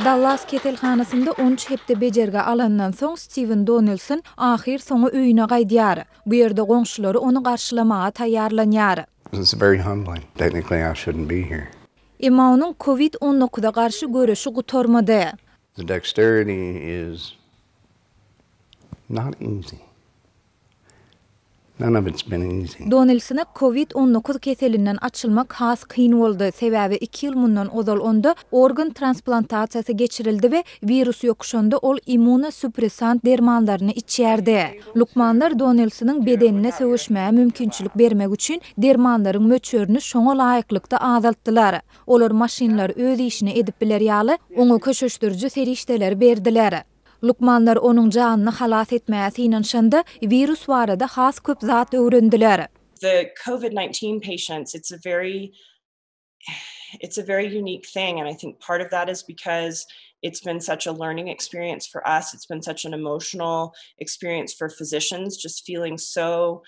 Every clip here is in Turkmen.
Dallas ketelhanasında 13 hepde bejerge alandan soň Steven Donaldson ahir soňa öýüne gaýdýar. Bu ýerde goňşulary onu garşylamaga taýýarlanýar. It's very humbling. Technically, I shouldn't be here. Emma onuň COVID-19'a garşy görüşi gutormady. The dexterity is not easy. None of it's been easy. Donaldson'a COVID-19 keselinden açılmak has kyn boldy. Sebäbi 2 ýyl mundan ozal onda organ transplantasiýasy geçirildi we virus ýokuşanda ol immunosuppressant dermanlaryny içýärdi. Lukmanlar Donaldson'ın bedenine söwüşmäge mümkinçilik bermek üçin dermanlaryň möçörini şoňa laýyklykda azaltdylar. Olar maşinlar öz işini edip biler ýaly oňa köşeşdiriji serişdeler berdiler. Lukmanlar onuň janyny halas etmäsi inanşanda virus barada has köp zat öwrendiler. The COVID-19 patients, it's a very unique thing, and I think part of that is because it's been such a learning experience for us. It's been such an emotional experience for physicians, just feeling so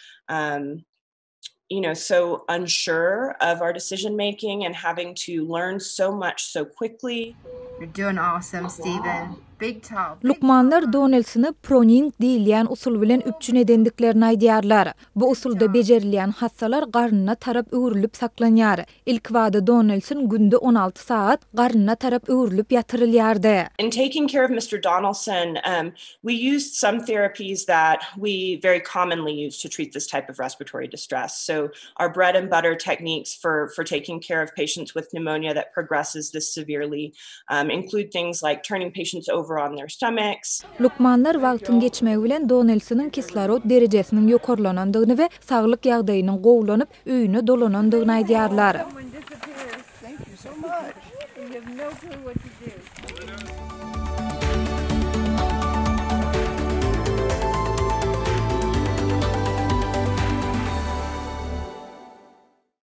so unsure of our decision making and having to learn so much so quickly. You're doing awesome, Steven. Big top. Lukmanlar Donaldson'ı proning diýilýän usul bilen üpçün edendiklerini aýdýarlar. Bu usulda bejerilýän hassalar garnyna tarap öwrülip saklanýar. Ilk wada Donaldson günde 16 saat garnyna tarap öwrülip ýatyrylýardy. In taking care of Mr. Donaldson, we used some therapies that we very commonly use to treat this type of respiratory distress. So our bread and butter techniques for taking care of patients with pneumonia that progresses this severely include things like turning patients over on their stomachs. Lukmanlar wagtyň geçmegi bilen Donaldson'ın kislorod derejesiniň ýokarlanandygyny we saglyk ýagdaýynyň gowlanyp öýüne dolanandygyny aýdýarlar. Thank you so much. You have no clue what to do.